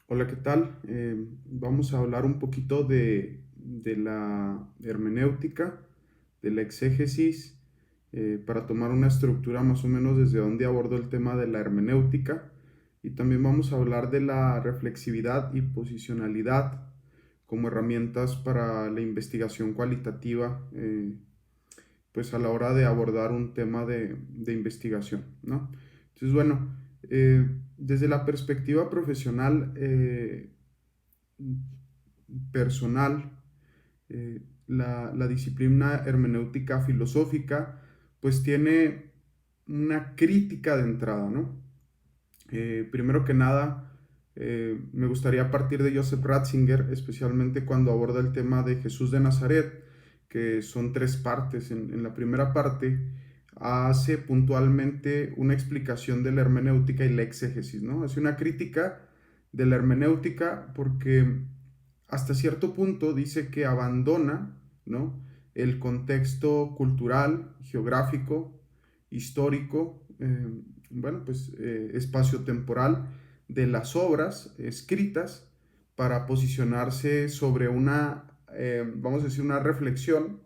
Hola, ¿qué tal? Vamos a hablar un poquito de la hermenéutica, de la exégesis, para tomar una estructura más o menos desde donde abordo el tema de la hermenéutica. Y también vamos a hablar de la reflexividad y posicionalidad como herramientas para la investigación cualitativa, pues a la hora de abordar un tema de investigación, ¿no? Entonces, bueno, desde la perspectiva profesional, personal, la disciplina hermenéutica filosófica, pues tiene una crítica de entrada, ¿no? Primero que nada, me gustaría partir de Joseph Ratzinger, especialmente cuando aborda el tema de Jesús de Nazaret, que son tres partes. En la primera parte hace puntualmente una explicación de la hermenéutica y la exégesis, ¿no? Hace una crítica de la hermenéutica porque hasta cierto punto dice que abandona, ¿no?, el contexto cultural, geográfico, histórico, bueno, pues espacio-temporal de las obras escritas para posicionarse sobre vamos a decir, una reflexión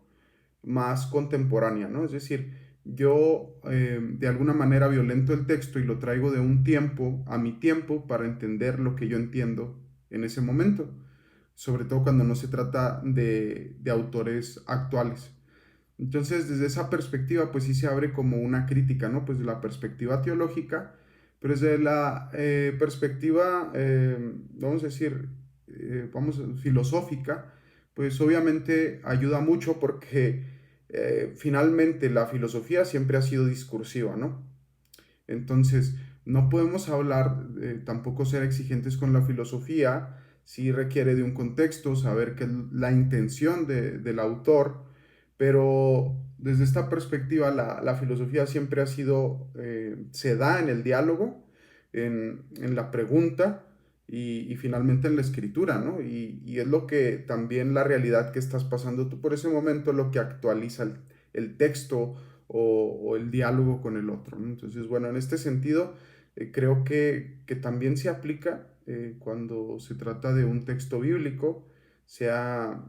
más contemporánea, ¿no? Es decir, yo de alguna manera violento el texto y lo traigo de un tiempo a mi tiempo para entender lo que yo entiendo en ese momento, sobre todo cuando no se trata de autores actuales. Entonces, desde esa perspectiva, pues sí se abre como una crítica, ¿no? Pues de la perspectiva teológica, pero desde la perspectiva, vamos a decir, filosófica, pues obviamente ayuda mucho porque finalmente la filosofía siempre ha sido discursiva, ¿no? Entonces, no podemos hablar, tampoco ser exigentes con la filosofía, sí requiere de un contexto, saber qué es la intención del autor, pero desde esta perspectiva la filosofía siempre ha sido, se da en el diálogo, en la pregunta y finalmente en la escritura, ¿no? Y es lo que también la realidad que estás pasando tú por ese momento, lo que actualiza el texto o el diálogo con el otro, ¿no? Entonces, bueno, en este sentido, creo que también se aplica cuando se trata de un texto bíblico, sea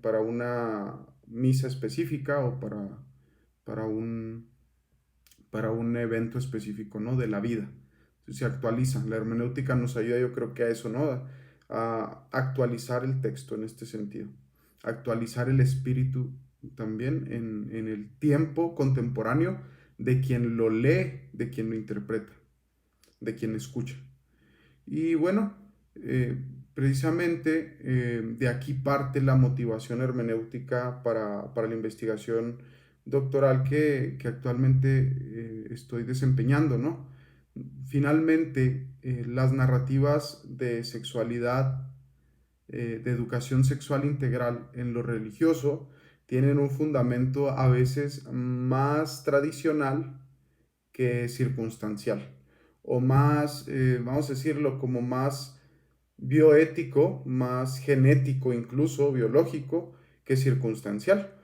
para una misa específica o para un, para un evento específico, ¿no? De la vida. Entonces, se actualiza. La hermenéutica nos ayuda, yo creo que a eso, ¿no? A actualizar el texto en este sentido. Actualizar el espíritu también en el tiempo contemporáneo de quien lo lee, de quien lo interpreta, de quien escucha. Y bueno, precisamente de aquí parte la motivación hermenéutica para la investigación doctoral que actualmente estoy desempeñando, ¿no? Finalmente, las narrativas de sexualidad, de educación sexual integral en lo religioso, tienen un fundamento a veces más tradicional que circunstancial, o más, vamos a decirlo, como más bioético, más genético, incluso biológico, que circunstancial.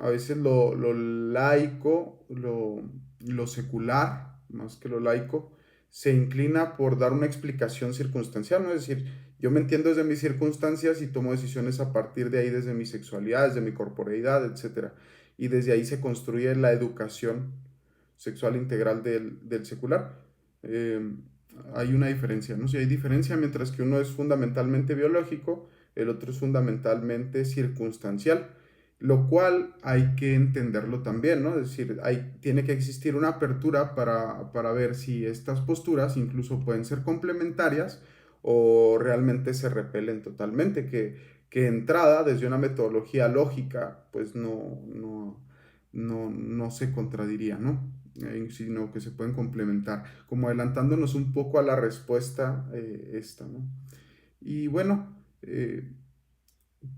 A veces lo laico, lo secular, más que lo laico, se inclina por dar una explicación circunstancial, ¿no? Es decir, yo me entiendo desde mis circunstancias y tomo decisiones a partir de ahí, desde mi sexualidad, desde mi corporeidad, etcétera. Y desde ahí se construye la educación sexual integral del secular. Eh, Hay una diferencia, ¿no? Si hay diferencia, mientras que uno es fundamentalmente biológico, el otro es fundamentalmente circunstancial, lo cual hay que entenderlo también, ¿no? Es decir, tiene que existir una apertura para ver si estas posturas incluso pueden ser complementarias o realmente se repelen totalmente, que entrada desde una metodología lógica, pues no se contradiría, ¿no? Sino que se pueden complementar, como adelantándonos un poco a la respuesta esta, ¿no? Y bueno,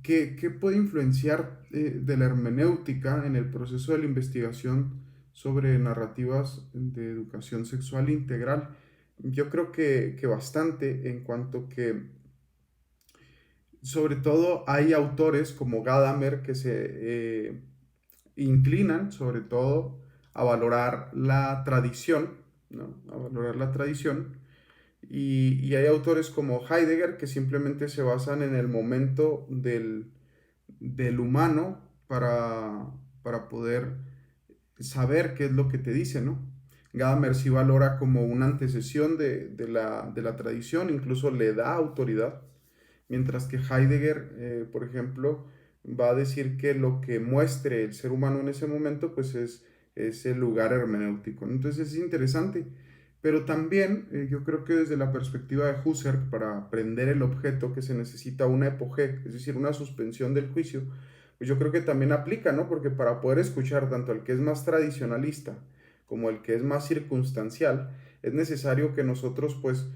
¿qué puede influenciar de la hermenéutica en el proceso de la investigación sobre narrativas de educación sexual integral? Yo creo que bastante, en cuanto que sobre todo hay autores como Gadamer que se inclinan sobre todo a valorar la tradición, ¿no? A valorar la tradición Y hay autores como Heidegger que simplemente se basan en el momento del humano para poder saber qué es lo que te dice, ¿no? Gadamer sí valora como una antecesión de la tradición, incluso le da autoridad, mientras que Heidegger, por ejemplo, va a decir que lo que muestre el ser humano en ese momento, pues es el lugar hermenéutico, ¿no? Entonces es interesante, pero también yo creo que desde la perspectiva de Husserl, para aprender el objeto que se necesita una epogé, es decir, una suspensión del juicio, pues yo creo que también aplica, ¿no? Porque para poder escuchar tanto al que es más tradicionalista como el que es más circunstancial, es necesario que nosotros pues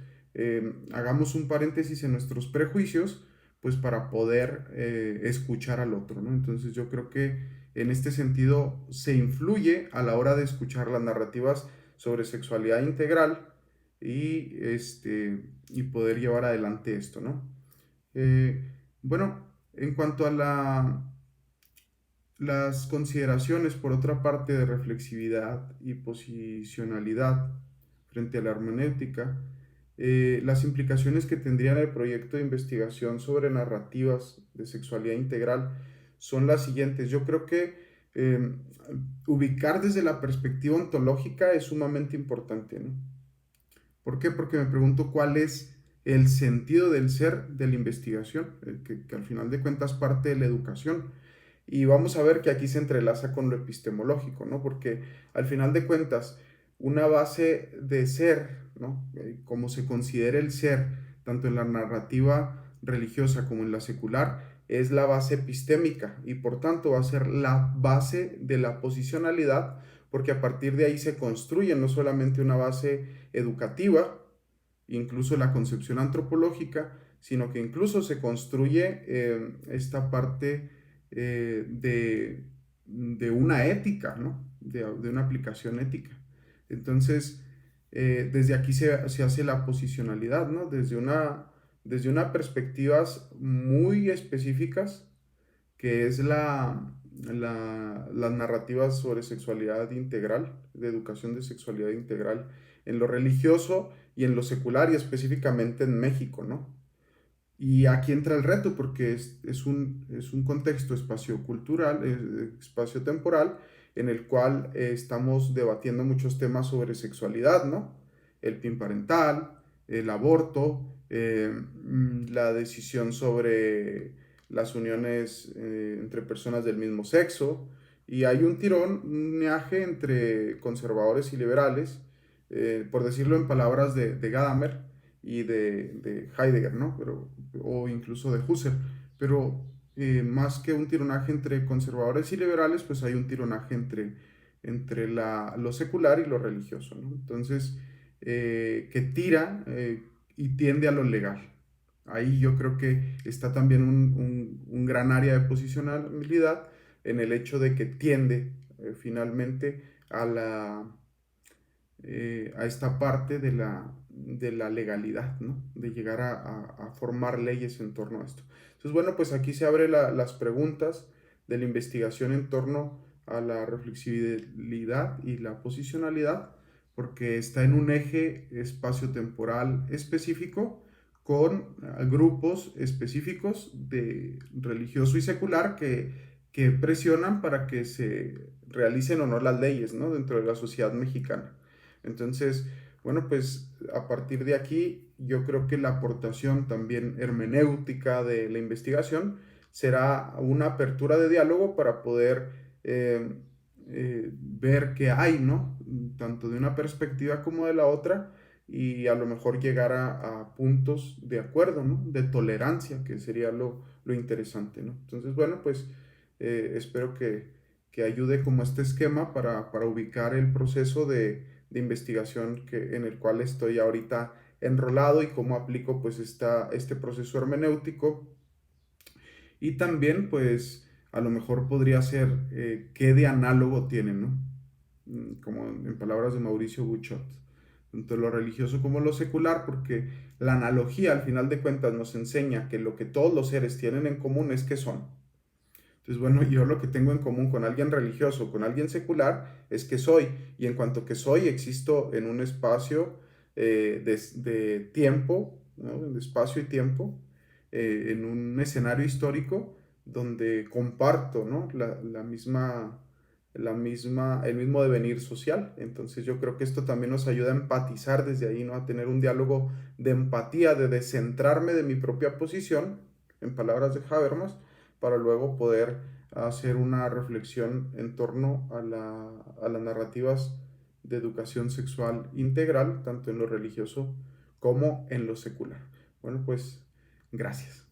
hagamos un paréntesis en nuestros prejuicios, pues para poder escuchar al otro, ¿no? Entonces yo creo que en este sentido se influye a la hora de escuchar las narrativas sobre sexualidad integral y poder llevar adelante esto, ¿no? Bueno, en cuanto a las consideraciones, por otra parte, de reflexividad y posicionalidad frente a la hermenéutica, las implicaciones que tendría el proyecto de investigación sobre narrativas de sexualidad integral son las siguientes. Yo creo que eh, ubicar desde la perspectiva ontológica es sumamente importante, ¿no? ¿Por qué? Porque me pregunto cuál es el sentido del ser de la investigación, que al final de cuentas parte de la educación. Y vamos a ver que aquí se entrelaza con lo epistemológico, ¿no? Porque al final de cuentas, una base de ser, ¿no? Como se considera el ser, tanto en la narrativa religiosa como en la secular, es la base epistémica y por tanto va a ser la base de la posicionalidad, porque a partir de ahí se construye no solamente una base educativa, incluso la concepción antropológica, sino que incluso se construye esta parte de una ética, ¿no? De una aplicación ética. Entonces, desde aquí se hace la posicionalidad, ¿no? Desde una perspectivas muy específicas, que es las narrativas sobre sexualidad integral, de educación de sexualidad integral, en lo religioso y en lo secular y específicamente en México, ¿no? Y aquí entra el reto porque es un contexto espaciocultural, espaciotemporal, en el cual estamos debatiendo muchos temas sobre sexualidad, ¿no? El PIN parental, el aborto, la decisión sobre las uniones entre personas del mismo sexo. Y hay un tirón, un viaje entre conservadores y liberales, por decirlo en palabras de Gadamer y de Heidegger, ¿no? O incluso de Husserl. Pero más que un tironaje entre conservadores y liberales, pues hay un tironaje entre lo secular y lo religioso, ¿no? Entonces, que tira y tiende a lo legal. Ahí yo creo que está también un gran área de posicionalidad en el hecho de que tiende finalmente a esta parte de la legalidad, ¿no? De llegar a formar leyes en torno a esto. Entonces, bueno, pues aquí se abren las preguntas de la investigación en torno a la reflexibilidad y la posicionalidad, porque está en un eje espacio-temporal específico con grupos específicos de religioso y secular que presionan para que se realicen o no las leyes, ¿no? Dentro de la sociedad mexicana. Entonces, bueno, pues a partir de aquí yo creo que la aportación también hermenéutica de la investigación será una apertura de diálogo para poder ver qué hay, ¿no? Tanto de una perspectiva como de la otra y a lo mejor llegar a puntos de acuerdo, ¿no? De tolerancia, que sería lo interesante, ¿no? Entonces, bueno, pues espero que ayude como este esquema para ubicar el proceso de investigación en el cual estoy ahorita enrolado y cómo aplico pues este proceso hermenéutico y también pues a lo mejor podría ser qué de análogo tiene, ¿no? Como en palabras de Mauricio Buchot, tanto lo religioso como lo secular, porque la analogía al final de cuentas nos enseña que lo que todos los seres tienen en común es que son. Entonces, bueno, yo lo que tengo en común con alguien religioso, con alguien secular, es que soy. Y en cuanto que soy, existo en un espacio de tiempo, ¿no? De espacio y tiempo, en un escenario histórico donde comparto, ¿no? El mismo devenir social. Entonces yo creo que esto también nos ayuda a empatizar desde ahí, ¿no? A tener un diálogo de empatía, de descentrarme de mi propia posición, en palabras de Habermas, para luego poder hacer una reflexión en torno a las narrativas de educación sexual integral, tanto en lo religioso como en lo secular. Bueno, pues gracias.